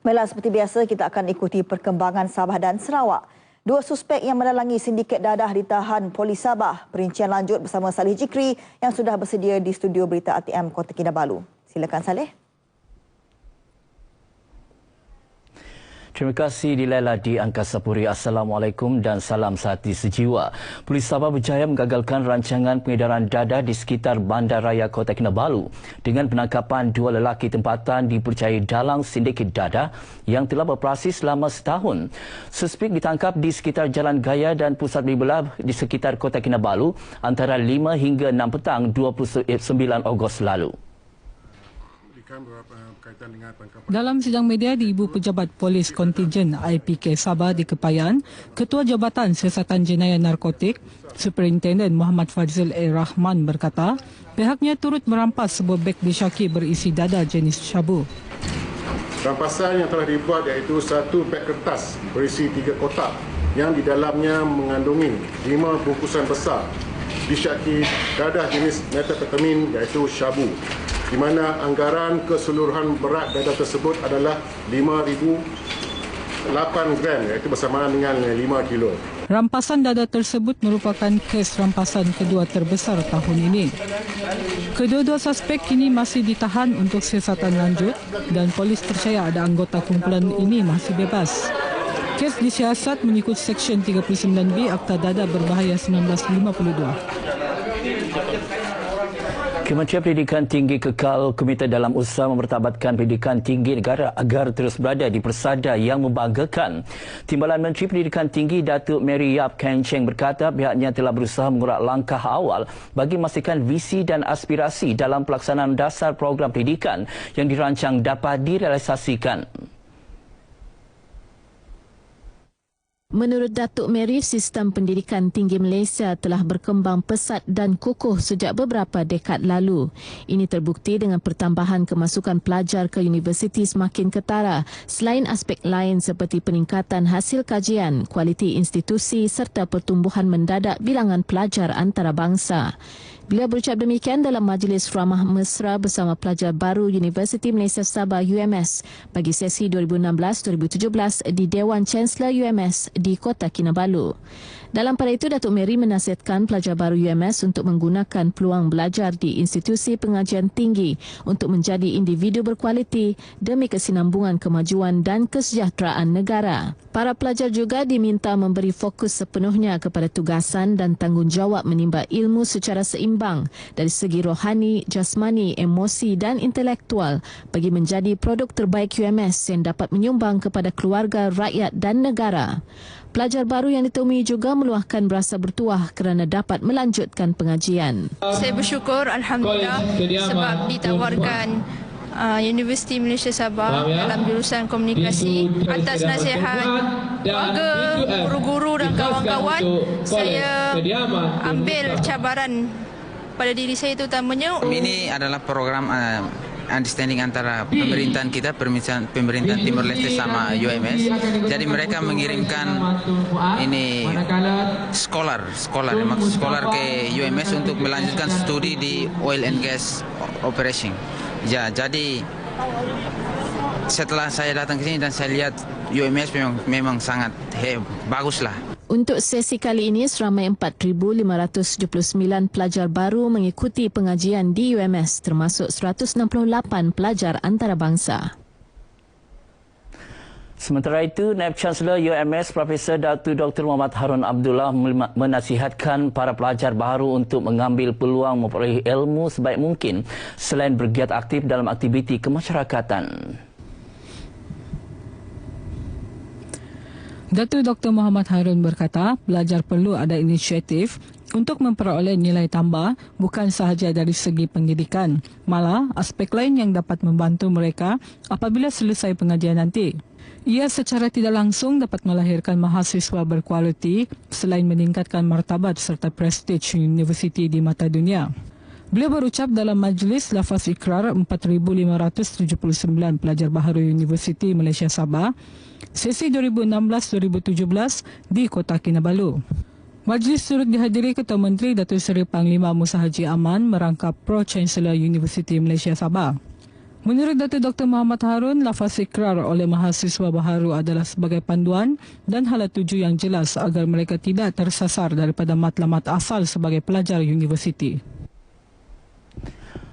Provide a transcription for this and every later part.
Baiklah, seperti biasa kita akan ikuti perkembangan Sabah dan Sarawak. Dua suspek yang menalangi sindiket dadah ditahan Polis Sabah. Perincian lanjut bersama Salih Jikri yang sudah bersedia di studio berita ATM Kota Kinabalu. Silakan Salih. Terima kasih Dilaila di Angkasa Puri. Assalamualaikum dan salam sehati sejiwa. Polis Sabah berjaya menggagalkan rancangan pengedaran dadah di sekitar Bandaraya Kota Kinabalu dengan penangkapan dua lelaki tempatan dipercayai dalang sindiket dadah yang telah beroperasi selama setahun. Suspek ditangkap di sekitar Jalan Gaya dan Pusat Bibelah di sekitar Kota Kinabalu antara 5 hingga 6 petang 29 Ogos lalu. Dalam sidang media di Ibu Pejabat Polis Kontingen IPK Sabah di Kepayan, Ketua Jabatan Siasatan Jenayah Narkotik, Superintenden Muhammad Fazil A. Rahman berkata, pihaknya turut merampas sebuah beg disyaki berisi dadah jenis syabu. Rampasan yang telah dibuat iaitu satu beg kertas berisi 3 kotak yang di dalamnya mengandungi 5 bungkusan besar disyaki dadah jenis metafetamin iaitu syabu, di mana anggaran keseluruhan berat dadah tersebut adalah 5,008 gram iaitu bersamaan dengan 5 kilo. Rampasan dadah tersebut merupakan kes rampasan kedua terbesar tahun ini. Kedua-dua suspek kini masih ditahan untuk siasatan lanjut dan polis percaya ada anggota kumpulan ini masih bebas. Kes disiasat mengikut Seksyen 39B Akta Dadah Berbahaya 1952. Kementerian Pendidikan Tinggi kekal Komite dalam usaha memertabatkan pendidikan tinggi negara agar terus berada di persada yang membanggakan. Timbalan Menteri Pendidikan Tinggi Datuk Mary Yap Keng Cheng berkata pihaknya telah berusaha mengurak langkah awal bagi memastikan visi dan aspirasi dalam pelaksanaan dasar program pendidikan yang dirancang dapat direalisasikan. Menurut Datuk Mary, sistem pendidikan tinggi Malaysia telah berkembang pesat dan kukuh sejak beberapa dekad lalu. Ini terbukti dengan pertambahan kemasukan pelajar ke universiti semakin ketara, selain aspek lain seperti peningkatan hasil kajian, kualiti institusi serta pertumbuhan mendadak bilangan pelajar antarabangsa. Beliau berucap demikian dalam majlis ramah mesra bersama pelajar baru Universiti Malaysia Sabah UMS bagi sesi 2016-2017 di Dewan Chancellor UMS di Kota Kinabalu. Dalam pada itu, Datuk Mary menasihatkan pelajar baru UMS untuk menggunakan peluang belajar di institusi pengajian tinggi untuk menjadi individu berkualiti demi kesinambungan kemajuan dan kesejahteraan negara. Para pelajar juga diminta memberi fokus sepenuhnya kepada tugasan dan tanggungjawab menimba ilmu secara seimbang dari segi rohani, jasmani, emosi dan intelektual bagi menjadi produk terbaik UMS yang dapat menyumbang kepada keluarga, rakyat dan negara. Pelajar baru yang ditemui juga meluahkan berasa bertuah kerana dapat melanjutkan pengajian. Saya bersyukur Alhamdulillah sebab ditawarkan Universiti Malaysia Sabah dalam jurusan komunikasi. Atas nasihat warga, guru-guru dan kawan-kawan, saya ambil cabaran pada diri saya terutamanya. Ini adalah program understanding antara pemerintahan kita, pemerintahan Timor Leste sama UMS. Jadi mereka mengirimkan ini scholar ke UMS untuk melanjutkan studi di oil and gas operation. Ya, jadi setelah saya datang ke sini dan saya lihat UMS memang sangat baguslah. Untuk sesi kali ini, seramai 4,579 pelajar baru mengikuti pengajian di UMS, termasuk 168 pelajar antarabangsa. Sementara itu, Naib Chancellor UMS Profesor Dr. Muhammad Harun Abdullah menasihatkan para pelajar baru untuk mengambil peluang memperoleh ilmu sebaik mungkin selain bergiat aktif dalam aktiviti kemasyarakatan. Datuk Dr. Muhammad Harun berkata, pelajar perlu ada inisiatif untuk memperoleh nilai tambah bukan sahaja dari segi pendidikan, malah aspek lain yang dapat membantu mereka apabila selesai pengajian nanti. Ia secara tidak langsung dapat melahirkan mahasiswa berkualiti selain meningkatkan martabat serta prestij universiti di mata dunia. Beliau berucap dalam majlis lafaz ikrar 4,579 pelajar baharu Universiti Malaysia Sabah sesi 2016-2017 di Kota Kinabalu. Majlis turut dihadiri Ketua Menteri Datuk Seri Panglima Musa Haji Aman merangkap Pro Chancellor Universiti Malaysia Sabah. Menurut Datuk Dr. Muhammad Harun, lafaz ikrar oleh mahasiswa baharu adalah sebagai panduan dan hala tuju yang jelas agar mereka tidak tersasar daripada matlamat asal sebagai pelajar universiti.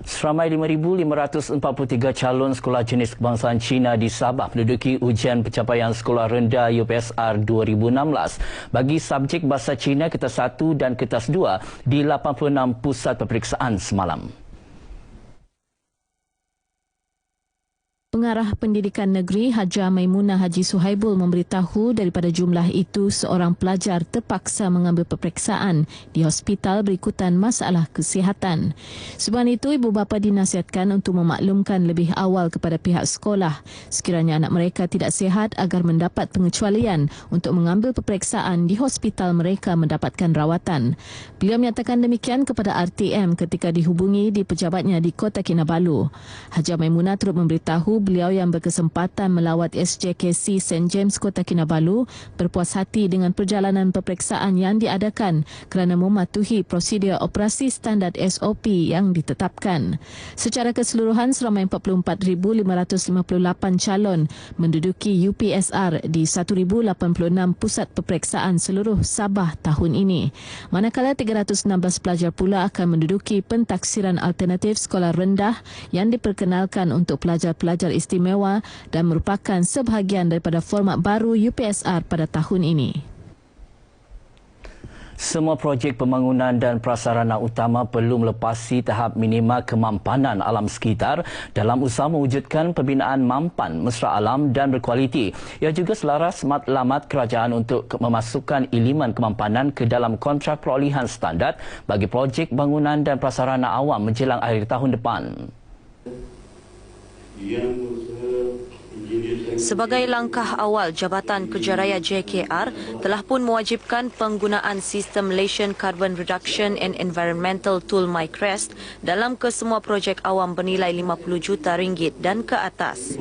Seramai 5,543 calon sekolah jenis kebangsaan Cina di Sabah menduduki ujian pencapaian sekolah rendah UPSR 2016 bagi subjek bahasa Cina Kertas 1 dan Kertas 2 di 86 pusat peperiksaan semalam. Pengarah Pendidikan Negeri Hajah Maimunah Haji Suhaibul memberitahu daripada jumlah itu seorang pelajar terpaksa mengambil peperiksaan di hospital berikutan masalah kesihatan. Sebab itu, ibu bapa dinasihatkan untuk memaklumkan lebih awal kepada pihak sekolah sekiranya anak mereka tidak sihat agar mendapat pengecualian untuk mengambil peperiksaan di hospital mereka mendapatkan rawatan. Beliau menyatakan demikian kepada RTM ketika dihubungi di pejabatnya di Kota Kinabalu. Hajah Maimunah turut memberitahu beliau yang berkesempatan melawat SJKC St. James Kota Kinabalu berpuas hati dengan perjalanan peperiksaan yang diadakan kerana mematuhi prosedur operasi standard SOP yang ditetapkan. Secara keseluruhan, seramai 44,558 calon menduduki UPSR di 1,086 pusat peperiksaan seluruh Sabah tahun ini. Manakala 316 pelajar pula akan menduduki pentaksiran alternatif sekolah rendah yang diperkenalkan untuk pelajar-pelajar istimewa dan merupakan sebahagian daripada format baru UPSR pada tahun ini. Semua projek pembangunan dan prasarana utama perlu melepasi tahap minima kemampanan alam sekitar dalam usaha mewujudkan pembinaan mampan, mesra alam dan berkualiti. Ia juga selaras matlamat kerajaan untuk memasukkan elemen kemampanan ke dalam kontrak perolehan standard bagi projek bangunan dan prasarana awam menjelang akhir tahun depan. Sebagai langkah awal, Jabatan Kerja Raya JKR telah pun mewajibkan penggunaan sistem Malaysian Carbon Reduction and Environmental Tool MyCREST dalam kesemua projek awam bernilai RM50 juta dan ke atas.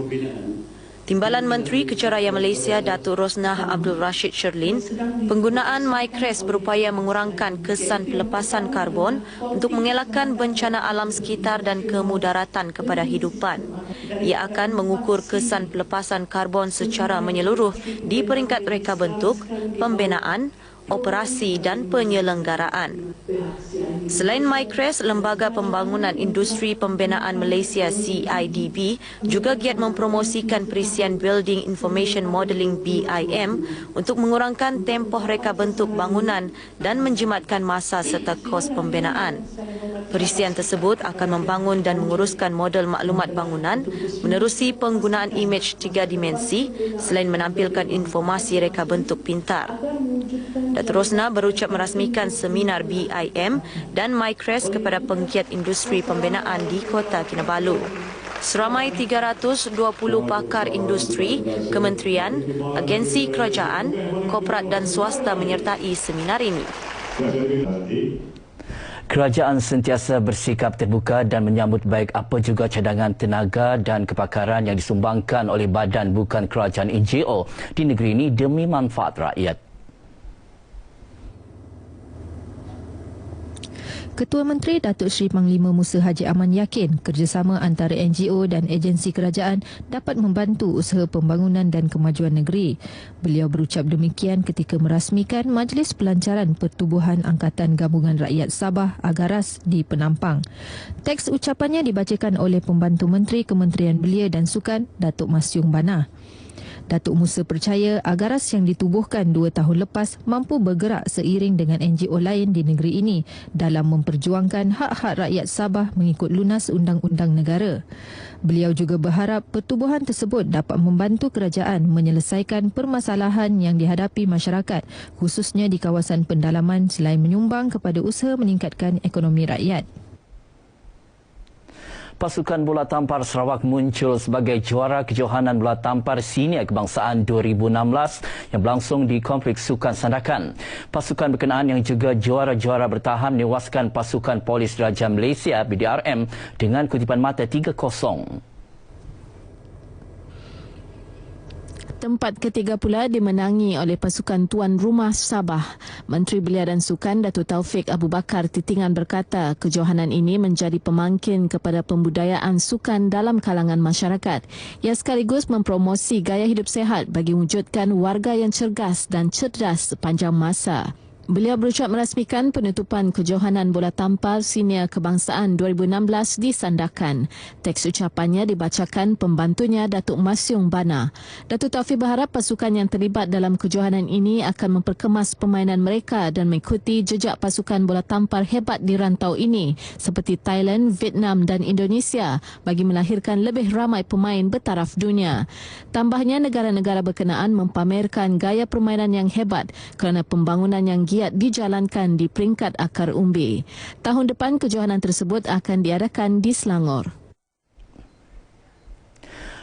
Timbalan Menteri Kerja Raya Malaysia Datuk Rosnah Abdul Rashid Sherlin, penggunaan MyCREST berupaya mengurangkan kesan pelepasan karbon untuk mengelakkan bencana alam sekitar dan kemudaratan kepada hidupan. Ia akan mengukur kesan pelepasan karbon secara menyeluruh di peringkat reka bentuk, pembinaan, operasi dan penyelenggaraan. Selain MyCREST, Lembaga Pembangunan Industri Pembinaan Malaysia CIDB juga giat mempromosikan perisian Building Information Modelling BIM untuk mengurangkan tempoh reka bentuk bangunan dan menjimatkan masa serta kos pembinaan. Perisian tersebut akan membangun dan menguruskan model maklumat bangunan menerusi penggunaan imej 3 dimensi selain menampilkan informasi reka bentuk pintar. Datuk Rosnah berucap merasmikan seminar BIM dan MyCREST kepada penggiat industri pembinaan di Kota Kinabalu. Seramai 320 pakar industri, kementerian, agensi kerajaan, korporat dan swasta menyertai seminar ini. Kerajaan sentiasa bersikap terbuka dan menyambut baik apa juga cadangan tenaga dan kepakaran yang disumbangkan oleh badan bukan kerajaan NGO di negeri ini demi manfaat rakyat. Ketua Menteri Datuk Seri Panglima Musa Haji Aman yakin kerjasama antara NGO dan agensi kerajaan dapat membantu usaha pembangunan dan kemajuan negeri. Beliau berucap demikian ketika merasmikan Majlis Pelancaran Pertubuhan Angkatan Gabungan Rakyat Sabah Agaras di Penampang. Teks ucapannya dibacakan oleh Pembantu Menteri Kementerian Belia dan Sukan, Datuk Masyung Bana. Datuk Musa percaya Agaras yang ditubuhkan 2 tahun lepas mampu bergerak seiring dengan NGO lain di negeri ini dalam memperjuangkan hak-hak rakyat Sabah mengikut lunas undang-undang negara. Beliau juga berharap pertubuhan tersebut dapat membantu kerajaan menyelesaikan permasalahan yang dihadapi masyarakat khususnya di kawasan pendalaman selain menyumbang kepada usaha meningkatkan ekonomi rakyat. Pasukan Bola Tampar Sarawak muncul sebagai juara kejohanan Bola Tampar Senior Kebangsaan 2016 yang berlangsung di Kompleks Sukan Sandakan. Pasukan berkenaan yang juga juara-juara bertahan menewaskan pasukan Polis Diraja Malaysia BDRM dengan kutipan mata 3-0. Tempat ketiga pula dimenangi oleh pasukan tuan rumah Sabah. Menteri Belia dan Sukan Datuk Taufik Abu Bakar Titingan berkata kejohanan ini menjadi pemangkin kepada pembudayaan sukan dalam kalangan masyarakat. Ia sekaligus mempromosi gaya hidup sihat bagi wujudkan warga yang cergas dan cerdas sepanjang masa. Beliau berucap merasmikan penutupan kejohanan bola tampar senior kebangsaan 2016 di Sandakan. Teks ucapannya dibacakan pembantunya Datuk Masyung Bana. Datuk Taufik berharap pasukan yang terlibat dalam kejohanan ini akan memperkemas permainan mereka dan mengikuti jejak pasukan bola tampar hebat di rantau ini seperti Thailand, Vietnam dan Indonesia bagi melahirkan lebih ramai pemain bertaraf dunia. Tambahnya, negara-negara berkenaan mempamerkan gaya permainan yang hebat kerana pembangunan yang giat dijalankan di peringkat akar umbi. Tahun depan kejohanan tersebut akan diadakan di Selangor.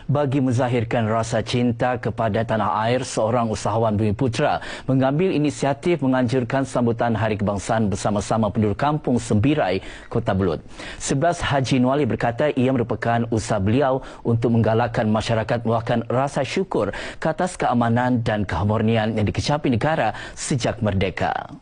Bagi menzahirkan rasa cinta kepada tanah air, seorang usahawan Bumiputra mengambil inisiatif menganjurkan sambutan Hari Kebangsaan bersama-sama penduduk Kampung Sembirai, Kota Belud. 11 Haji Nuali berkata ia merupakan usaha beliau untuk menggalakkan masyarakat meluahkan rasa syukur ke atas keamanan dan keharmonian yang dikecapi negara sejak merdeka.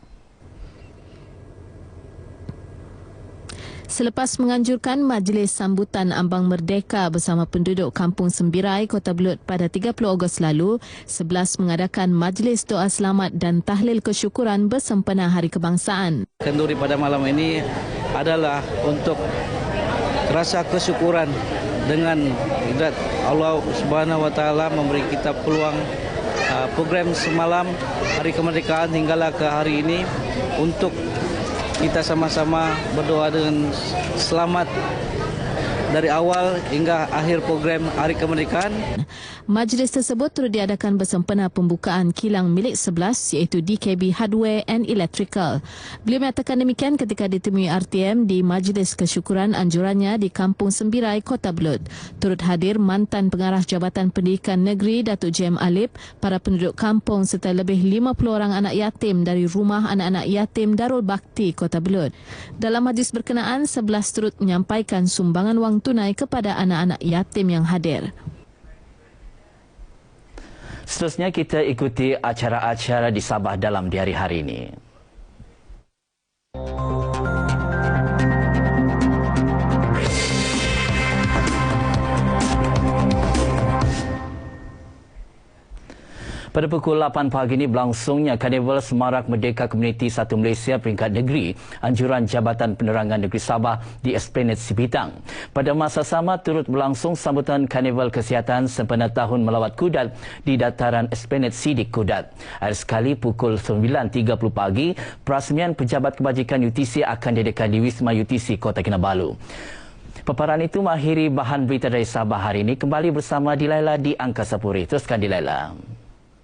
Selepas menganjurkan majlis sambutan ambang merdeka bersama penduduk Kampung Sembirai, Kota Belud pada 30 Ogos lalu, 11 mengadakan majlis doa selamat dan tahlil kesyukuran bersempena Hari Kebangsaan. Kenduri pada malam ini adalah untuk rasa kesyukuran dengan hidrat Allah Subhanahu Wa Taala memberi kita peluang program semalam Hari Kemerdekaan hinggalah ke hari ini untuk kita sama-sama berdoa dengan selamat dari awal hingga akhir program Hari Kemerdekaan. Majlis tersebut turut diadakan bersempena pembukaan kilang milik 11 iaitu DKB Hardware and Electrical. Beliau menyatakan demikian ketika ditemui RTM di Majlis Kesyukuran anjurannya di Kampung Sembirai, Kota Belud. Turut hadir mantan pengarah Jabatan Pendidikan Negeri Datuk Jem Alip, para penduduk kampung serta lebih 50 orang anak yatim dari Rumah Anak-anak Yatim Darul Bakti, Kota Belud. Dalam majlis berkenaan, 11 turut menyampaikan sumbangan wang tunai kepada anak-anak yatim yang hadir. Seterusnya kita ikuti acara-acara di Sabah dalam di hari ini. Pada pukul 8 pagi ini berlangsungnya Karnival Semarak Merdeka Komuniti 1 Malaysia peringkat negeri anjuran Jabatan Penerangan Negeri Sabah di Esplanade Sipitang. Pada masa sama turut berlangsung sambutan Karnival Kesihatan sempena tahun melawat Kudat di dataran Esplanade Sidik Kudat. Akhir sekali pukul 9.30 pagi, perasmian Pejabat Kebajikan UTC akan diadakan di Wisma UTC Kota Kinabalu. Paparan itu mengakhiri bahan berita dari Sabah hari ini. Kembali bersama Dilaila di Angkasa Puri. Teruskan Dilaila.